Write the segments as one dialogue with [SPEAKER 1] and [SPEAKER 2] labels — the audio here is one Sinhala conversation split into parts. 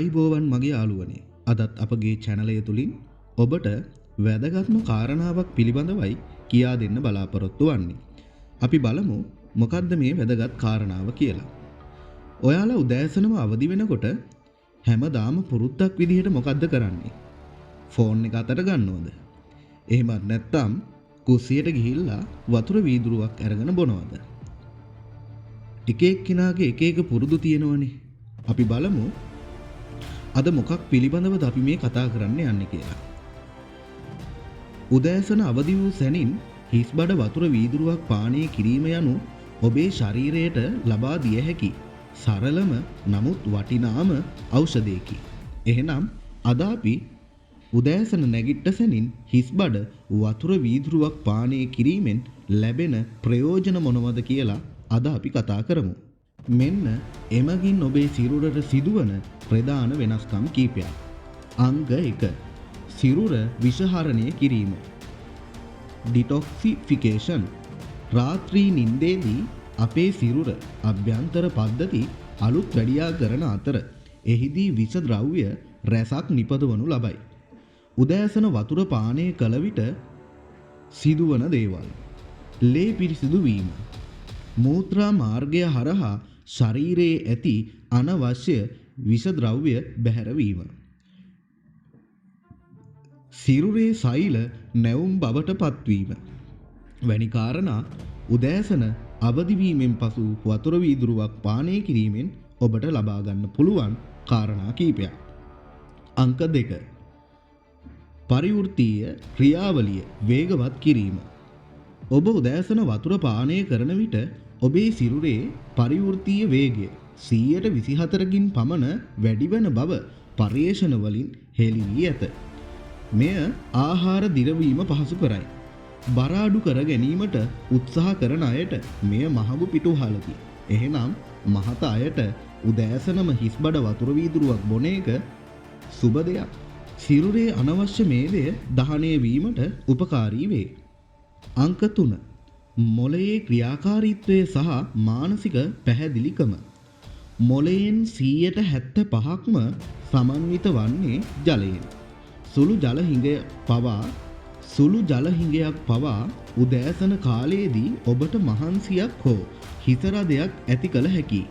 [SPEAKER 1] ආයිබෝවන් මගේ යාළුවනේ. අදත් අපගේ channel එක තුලින් ඔබට වැදගත්ම කාරණාවක් පිළිබඳවයි කියා දෙන්න බලාපොරොත්තු වෙන්නේ. අපි බලමු මොකද්ද මේ වැදගත් කාරණාව කියලා. ඔයාලා උදෑසනම අවදි වෙනකොට හැමදාම පුරුද්දක් විදිහට මොකද්ද කරන්නේ? ෆෝන් එක අතට ගන්නවද? එහෙමත් නැත්නම් කුස්සියට ගිහිල්ලා වතුර වීදුරුවක් අරගෙන බොනවද? එක එක්කිනාගේ එක එක පුරුදු තියෙනවනේ. අපි බලමු අද මොකක් පිළිබඳවද අපි මේ කතා කරන්න යන්නේ කියලා. උදෑසන අවදි වූ සැනින් හිස්බඩ වතුර වීදුරුවක් පානය කිරීම යනු ඔබේ ශරීරයට ලබා දිය හැකි සරලම නමුත් වටිනාම ඖෂධයකි. එහෙනම් අද අපි උදෑසන නැගිට්ට සැනින් හිස්බඩ වතුර වීදුරුවක් පානය කිරීමෙන් ලැබෙන ප්‍රයෝජන මොනවද කියලා අද අපි කතා කරමු. මෙන්න එමගින් ඔබේ සිරුරට සිදුවන ප්‍රධාන වෙනස්කම් කීපයක්. අංග 1. සිරුර විෂහරණය කිරීම. ඩිටොක්සිෆිකේෂන්. රාත්‍රී නිින්දේදී අපේ සිරුර අභ්‍යන්තර පද්ධති අලුත් වැඩියා කරන අතර එහිදී විෂ ද්‍රව්‍ය රැසක් නිපදවනු ලබයි. උදෑසන වතුර පානය කළ විට සිදුවන දේවල්. ලේ පිරිසිදු වීම. මූත්‍රා මාර්ගය හරහා ශරීරයේ ඇති අනවශ්‍ය විෂ ද්‍රව්‍ය බැහැරවීම. සිරුරේ සෛල නැවුම් බවට පත්වීම. වැනි කාරණා උදෑසන අවදිවීමෙන් පසු වතුර වීදුරුවක් පානය කිරීමෙන් ඔබට ලබා ගන්න පුළුවන් කාරණා කීපයක්. අංක 2. පරිවෘත්තීය ක්‍රියාවලිය වේගවත් කිරීම. ඔබ උදෑසන වතුර පානය කරන විට ඔබේ සිරුරේ පරිවෘත්තීය වේගය 124කින් පමණ වැඩිවන බව පර්යේෂණ වලින් හෙළි වී ඇත. මෙය ආහාර දිරවීම පහසු කරයි. බර අඩු කර ගැනීමට උත්සාහ කරන අයට මෙය මහඟු පිටුවහලකි. එහෙනම් මහත අයට උදෑසනම හිස්බඩ වතුර වීදුරුවක් බොන එක සුබ දෙයක්. සිරුරේ අනවශ්‍ය මේදය දහනය වීමට උපකාරී වේ. අංක 3. මොළයේ ක්‍රියාකාරීත්වය සහ මානසික පැහැදිලිකම. මොළයෙන් 75%ක්ම සමන්විත වන්නේ ජලයෙන්. සුළු ජල හිඟයක් පවා උදෑසන කාලයේදී ඔබට මහන්සියක් හෝ හිසරදයක් ඇති කළ හැකියි.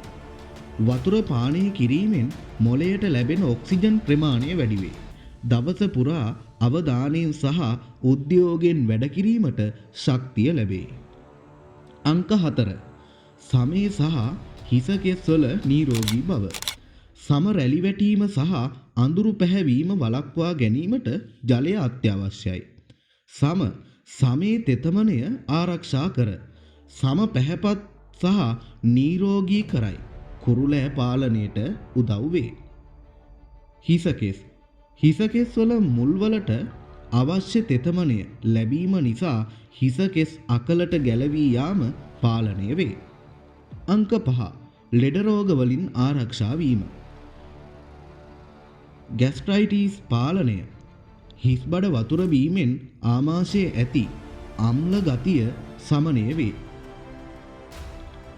[SPEAKER 1] වතුර පානය කිරීමෙන් මොළයට ලැබෙන ඔක්සිජන් ප්‍රමාණය වැඩි වේ. දවස පුරා අවධානයෙන් සහ උද්‍යෝගයෙන් වැඩ කිරීමට ශක්තිය ලැබේ. අංක 4. සමේ සහ හිස කෙස්වල නිරෝගී බව. සම රැලි වැටීම සහ අඳුරු පැහැවීම වළක්වා ගැනීමට ජලය අත්‍යවශ්‍යයි. සමේ තෙතමනය ආරක්ෂා කර. සම පැහැපත් සහ නිරෝගී කරයි. කුරුලෑ පාලනයට උදව් වේ. හිසකෙස් වල මුල්වලට අවශ්‍ය තෙතමනය ලැබීම නිසා හිසකෙස් අකලට ගැලවී යාම පාලනය වේ. අංක 5. ලෙඩ රෝග වලින් ආරක්ෂා වීම. ગેස්ට්‍රයිටිස් පාලනය. හිස්බඩ වතුර බීමෙන් ආමාශයේ ඇති අම්ල ගතිය සමනය වේ.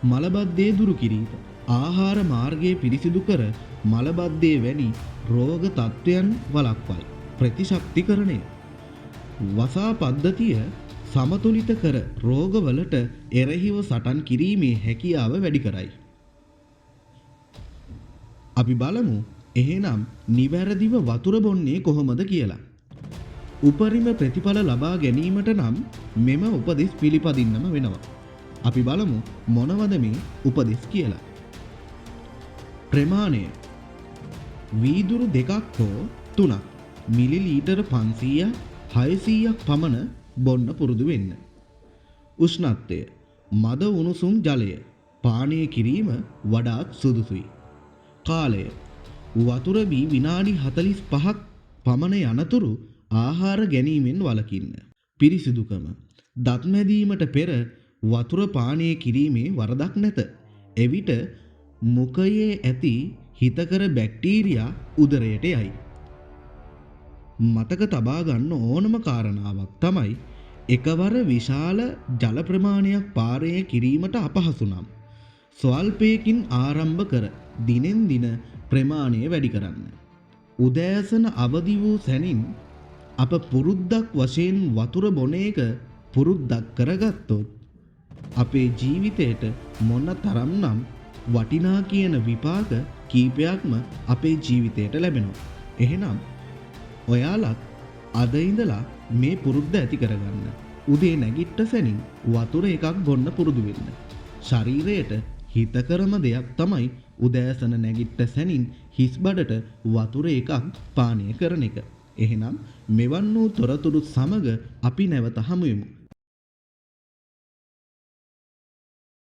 [SPEAKER 1] මලබද්ධය දුරු කිරීම. ආහාර මාර්ගයේ පිරිසිදු කර මලබද්ධය වැනි රෝග තත්ත්වයන් වළක්වයි. ප්‍රතිශක්තිකරණය. වසා පද්ධතිය සමතුලිත කර රෝගවලට එරෙහිව සටන් කිරීමේ හැකියාව වැඩි කරයි. අපි බලමු එහෙනම් නිවැරදිව වතුර බොන්නේ කොහොමද කියලා. උපරිම ප්‍රතිඵල ලබා ගැනීමට නම් මෙම උපදෙස් පිළිපදින්නම වෙනවා. අපි බලමු මොනවද මේ උපදෙස් කියලා. ප්‍රමාණය. වීදුරු 2ක් හෝ 3ක් මිලිලීටර 500ක් 600ක් පමණ බොන්න පුරුදු වෙන්න. උෂ්ණත්වය. මද උණුසුම් ජලය පානය කිරීම වඩාත් සුදුසුයි. කාලය. වතුර බී විනාඩි 45ක් පමණ යනතුරු ආහාර ගැනීමෙන් වළකින්න. පිරිසිදුකම. දත් මැදීමට පෙර වතුර පානය කිරීමේ වරදක් නැත. එවිට මුඛයේ ඇති හිතකර බැක්ටීරියා උදරයට යයි. මතක තබා ගන්න ඕනම කාරණාවක් තමයි එකවර විශාල ජල ප්‍රමාණයක් පානය කිරීමට අපහසු නම් ස්වල්පයකින් ආරම්භ කර දිනෙන් දින ප්‍රමාණය වැඩි කරන්න. උදෑසන අවදි වූ සැනින් අප පුරුද්දක් වශයෙන් වතුර බොන එක පුරුද්දක් කරගත්තොත් අපේ ජීවිතයට මොන තරම්නම් වටිනා කියන විපාක කීපයක්ම අපේ ජීවිතයට ලැබෙනවා. එහෙනම් ඔයාලත් අද ඉඳලා මේ පුරුද්ද ඇති කරගන්න. උදේ නැගිට්ට සැනින් වතුර එකක් බොන්න පුරුදු වෙන්න. ශරීරයට හිතකරම දෙයක් තමයි උදෑසන නැගිට්ට සැනින් හිස් බඩට වතුර එකක් පානය කරන එක. එහෙනම් මෙවන් වූ තොරතුරු සමග අපි නැවත හමු වෙමු.